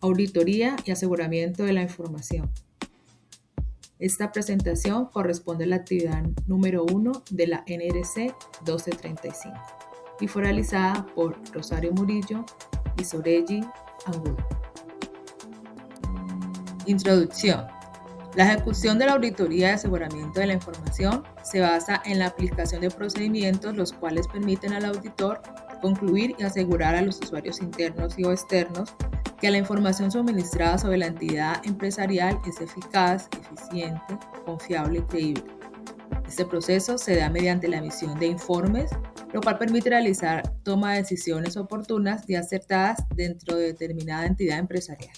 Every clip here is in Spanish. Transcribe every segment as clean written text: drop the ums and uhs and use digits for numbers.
Auditoría y aseguramiento de la información. Esta presentación corresponde a la actividad número 1 de la NRC 1235 y fue realizada por Rosario Murillo y Sorelli Angulo. Introducción. La ejecución de la auditoría de aseguramiento de la información se basa en la aplicación de procedimientos los cuales permiten al auditor concluir y asegurar a los usuarios internos y o externos que la información suministrada sobre la entidad empresarial es eficaz, eficiente, confiable y creíble. Este proceso se da mediante la emisión de informes, lo cual permite realizar toma de decisiones oportunas y acertadas dentro de determinada entidad empresarial.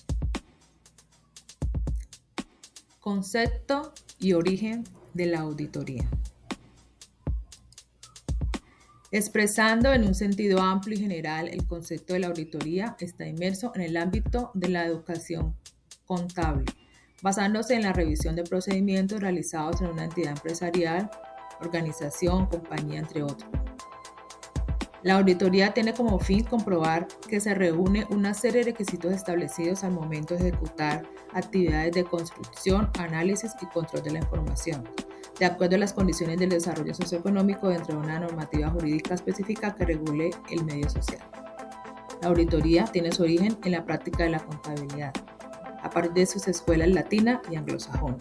Concepto y origen de la auditoría. Expresando en un sentido amplio y general, el concepto de la auditoría está inmerso en el ámbito de la educación contable, basándose en la revisión de procedimientos realizados en una entidad empresarial, organización, compañía, entre otros. La auditoría tiene como fin comprobar que se reúne una serie de requisitos establecidos al momento de ejecutar actividades de construcción, análisis y control de la información, de acuerdo a las condiciones del desarrollo socioeconómico dentro de una normativa jurídica específica que regule el medio social. La auditoría tiene su origen en la práctica de la contabilidad, a partir de sus escuelas latina y anglosajona.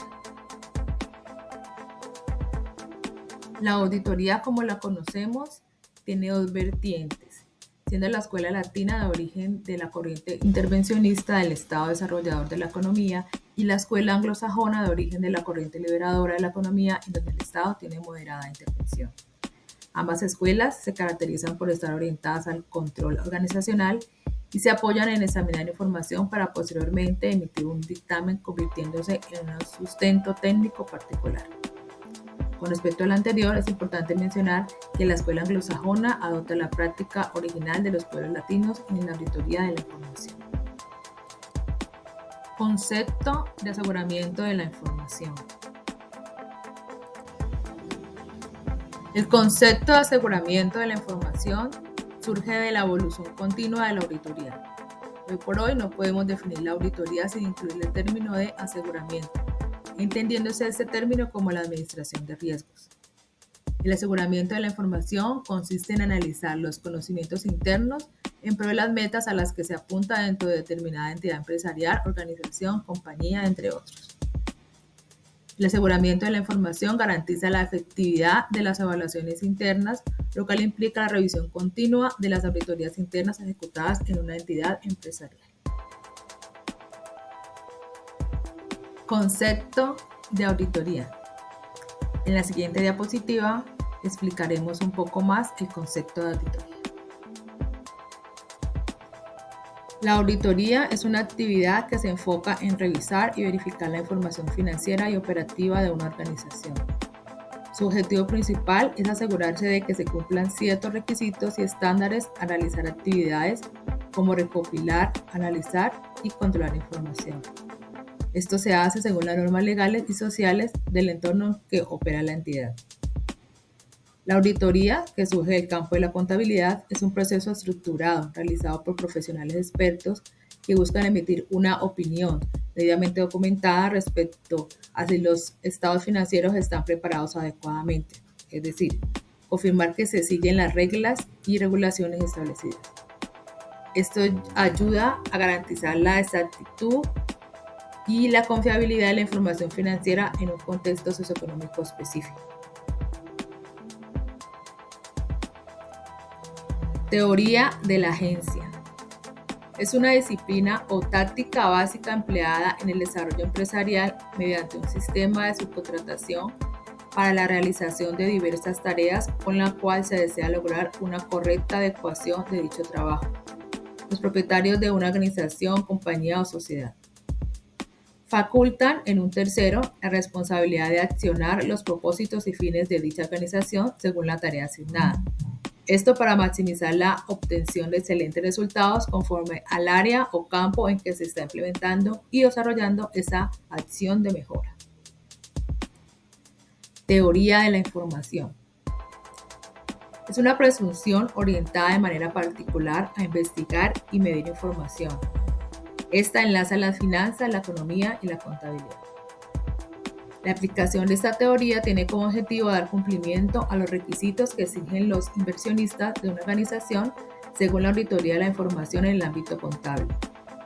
La auditoría, como la conocemos, tiene dos vertientes, siendo la escuela latina de origen de la corriente intervencionista del Estado desarrollador de la economía y la escuela anglosajona de origen de la corriente liberadora de la economía, en donde el Estado tiene moderada intervención. Ambas escuelas se caracterizan por estar orientadas al control organizacional y se apoyan en examinar información para posteriormente emitir un dictamen convirtiéndose en un sustento técnico particular. Con respecto al anterior, es importante mencionar que la escuela anglosajona adopta la práctica original de los pueblos latinos en la auditoría de la información. Concepto de aseguramiento de la información. El concepto de aseguramiento de la información surge de la evolución continua de la auditoría. Hoy por hoy no podemos definir la auditoría sin incluir el término de aseguramiento, entendiéndose este término como la administración de riesgos. El aseguramiento de la información consiste en analizar los conocimientos internos en pro de las metas a las que se apunta dentro de determinada entidad empresarial, organización, compañía, entre otros. El aseguramiento de la información garantiza la efectividad de las evaluaciones internas, lo cual implica la revisión continua de las auditorías internas ejecutadas en una entidad empresarial. Concepto de auditoría. En la siguiente diapositiva explicaremos un poco más el concepto de auditoría. La auditoría es una actividad que se enfoca en revisar y verificar la información financiera y operativa de una organización. Su objetivo principal es asegurarse de que se cumplan ciertos requisitos y estándares al realizar actividades como recopilar, analizar y controlar información. Esto se hace según las normas legales y sociales del entorno en que opera la entidad. La auditoría, que surge del campo de la contabilidad, es un proceso estructurado realizado por profesionales expertos que buscan emitir una opinión debidamente documentada respecto a si los estados financieros están preparados adecuadamente, es decir, confirmar que se siguen las reglas y regulaciones establecidas. Esto ayuda a garantizar la exactitud y la confiabilidad de la información financiera en un contexto socioeconómico específico. Teoría de la agencia. Es una disciplina o táctica básica empleada en el desarrollo empresarial mediante un sistema de subcontratación para la realización de diversas tareas con la cual se desea lograr una correcta adecuación de dicho trabajo. Los propietarios de una organización, compañía o sociedad facultan en un tercero la responsabilidad de accionar los propósitos y fines de dicha organización según la tarea asignada. Esto para maximizar la obtención de excelentes resultados conforme al área o campo en que se está implementando y desarrollando esa acción de mejora. Teoría de la información. Es una presunción orientada de manera particular a investigar y medir información. Esta enlaza las finanzas, la economía y la contabilidad. La aplicación de esta teoría tiene como objetivo dar cumplimiento a los requisitos que exigen los inversionistas de una organización según la auditoría de la información en el ámbito contable,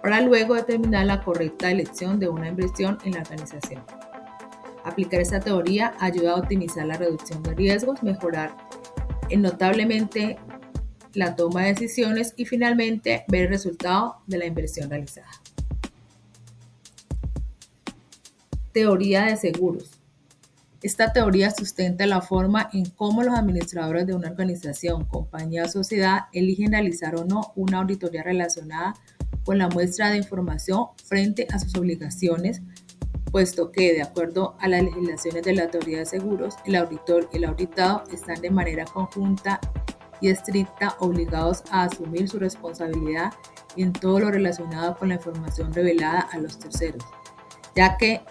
para luego determinar la correcta elección de una inversión en la organización. Aplicar esta teoría ayuda a optimizar la reducción de riesgos, mejorar notablemente la toma de decisiones y finalmente ver el resultado de la inversión realizada. Teoría de seguros. Esta teoría sustenta la forma en cómo los administradores de una organización, compañía o sociedad eligen realizar o no una auditoría relacionada con la muestra de información frente a sus obligaciones, puesto que, de acuerdo a las legislaciones de la teoría de seguros, el auditor y el auditado están de manera conjunta y estricta obligados a asumir su responsabilidad en todo lo relacionado con la información revelada a los terceros, ya que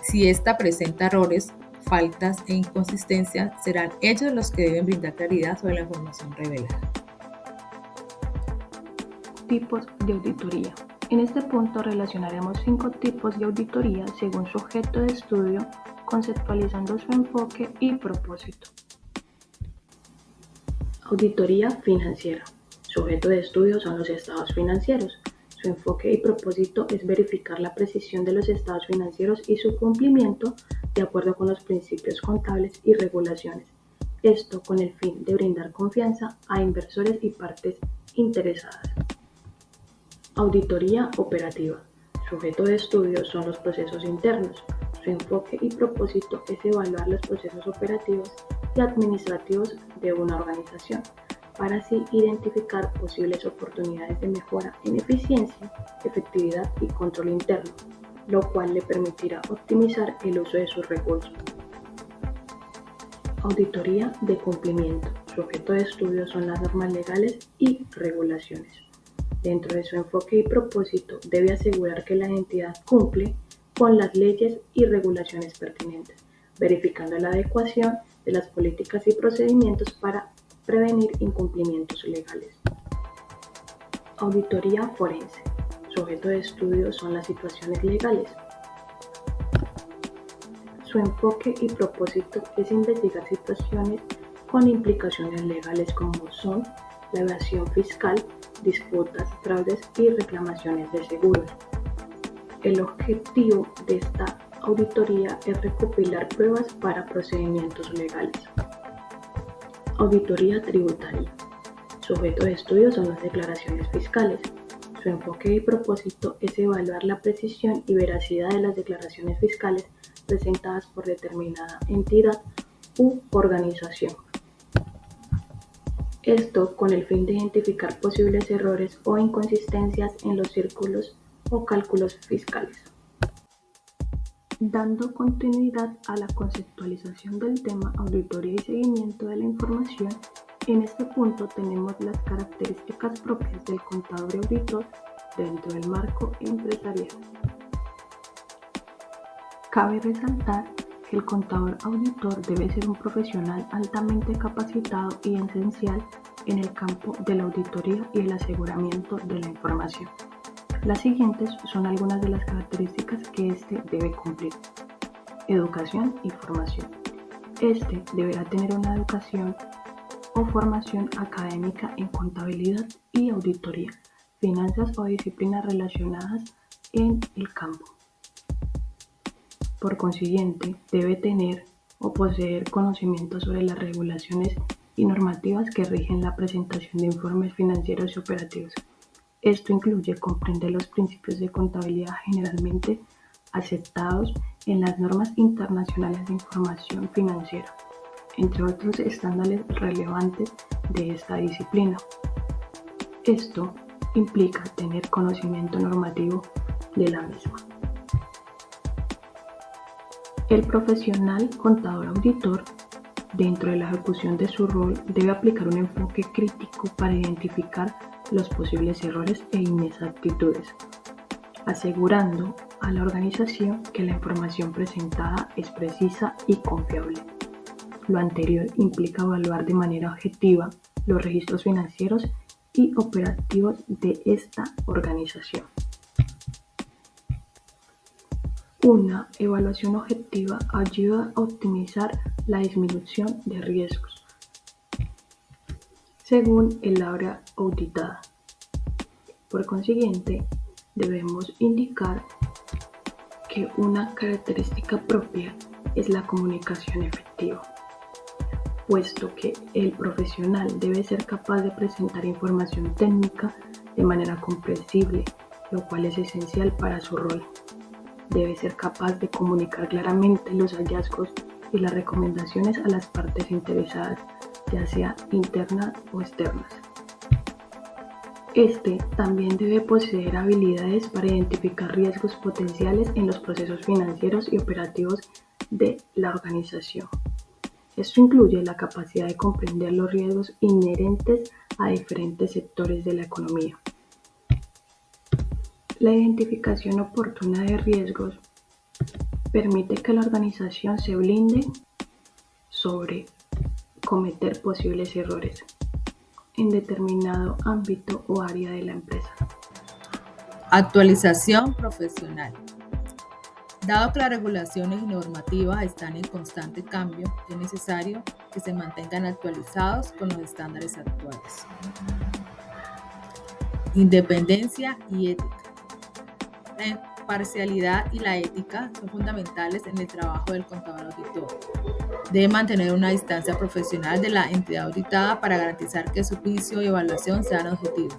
si ésta presenta errores, faltas e inconsistencias, serán ellos los que deben brindar claridad sobre la información revelada. Tipos de auditoría. En este punto relacionaremos 5 tipos de auditoría según su objeto de estudio, conceptualizando su enfoque y propósito. Auditoría financiera. Su objeto de estudio son los estados financieros. Su enfoque y propósito es verificar la precisión de los estados financieros y su cumplimiento de acuerdo con los principios contables y regulaciones. Esto con el fin de brindar confianza a inversores y partes interesadas. Auditoría operativa. Su objeto de estudio son los procesos internos. Su enfoque y propósito es evaluar los procesos operativos y administrativos de una organización, para así identificar posibles oportunidades de mejora en eficiencia, efectividad y control interno, lo cual le permitirá optimizar el uso de sus recursos. Auditoría de cumplimiento. Su objeto de estudio son las normas legales y regulaciones. Dentro de su enfoque y propósito, debe asegurar que la entidad cumple con las leyes y regulaciones pertinentes, verificando la adecuación de las políticas y procedimientos para prevenir incumplimientos legales. Auditoría forense. Su objeto de estudio son las situaciones legales. Su enfoque y propósito es investigar situaciones con implicaciones legales como son la evasión fiscal, disputas, fraudes y reclamaciones de seguros. El objetivo de esta auditoría es recopilar pruebas para procedimientos legales. Auditoría tributaria. Su objeto de estudio son las declaraciones fiscales. Su enfoque y propósito es evaluar la precisión y veracidad de las declaraciones fiscales presentadas por determinada entidad u organización. Esto con el fin de identificar posibles errores o inconsistencias en los círculos o cálculos fiscales. Dando continuidad a la conceptualización del tema auditoría y seguimiento de la información, en este punto tenemos las características propias del contador y auditor dentro del marco empresarial. Cabe resaltar que el contador auditor debe ser un profesional altamente capacitado y esencial en el campo de la auditoría y el aseguramiento de la información. Las siguientes son algunas de las características que éste debe cumplir. Educación y formación. Este deberá tener una educación o formación académica en contabilidad y auditoría, finanzas o disciplinas relacionadas en el campo. Por consiguiente, debe tener o poseer conocimientos sobre las regulaciones y normativas que rigen la presentación de informes financieros y operativos. Esto incluye comprender los principios de contabilidad generalmente aceptados en las normas internacionales de información financiera, entre otros estándares relevantes de esta disciplina. Esto implica tener conocimiento normativo de la misma. El profesional contador auditor, dentro de la ejecución de su rol, debe aplicar un enfoque crítico para identificar los posibles errores e inexactitudes, asegurando a la organización que la información presentada es precisa y confiable. Lo anterior implica evaluar de manera objetiva los registros financieros y operativos de esta organización. Una evaluación objetiva ayuda a optimizar la disminución de riesgos, según el área auditada. Por consiguiente, debemos indicar que una característica propia es la comunicación efectiva, puesto que el profesional debe ser capaz de presentar información técnica de manera comprensible, lo cual es esencial para su rol. Debe ser capaz de comunicar claramente los hallazgos y las recomendaciones a las partes interesadas, ya sea internas o externas. Este también debe poseer habilidades para identificar riesgos potenciales en los procesos financieros y operativos de la organización. Esto incluye la capacidad de comprender los riesgos inherentes a diferentes sectores de la economía. La identificación oportuna de riesgos permite que la organización se blinde sobre cometer posibles errores en determinado ámbito o área de la empresa. Actualización profesional. Dado que las regulaciones y normativas están en constante cambio, es necesario que se mantengan actualizados con los estándares actuales. Independencia y ética. La imparcialidad y la ética son fundamentales en el trabajo del contador auditor. Debe mantener una distancia profesional de la entidad auditada para garantizar que su juicio y evaluación sean objetivos.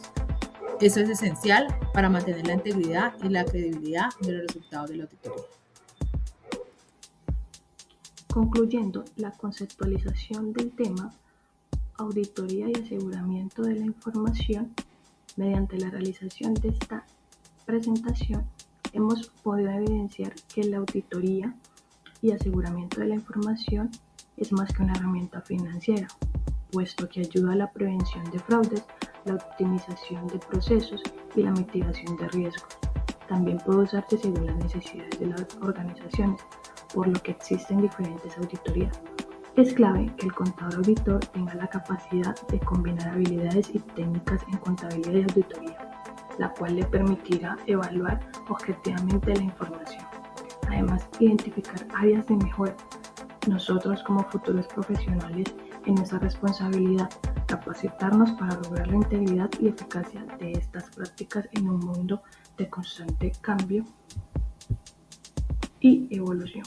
Eso es esencial para mantener la integridad y la credibilidad de los resultados de la auditoría. Concluyendo la conceptualización del tema, auditoría y aseguramiento de la información, mediante la realización de esta presentación, hemos podido evidenciar que la auditoría y aseguramiento de la información es más que una herramienta financiera, puesto que ayuda a la prevención de fraudes, la optimización de procesos y la mitigación de riesgos. También puede usarse según las necesidades de las organizaciones, por lo que existen diferentes auditorías. Es clave que el contador auditor tenga la capacidad de combinar habilidades y técnicas en contabilidad y auditoría, la cual le permitirá evaluar objetivamente la información. Además, identificar áreas de mejora. Nosotros, como futuros profesionales, es nuestra responsabilidad capacitarnos para lograr la integridad y eficacia de estas prácticas en un mundo de constante cambio y evolución.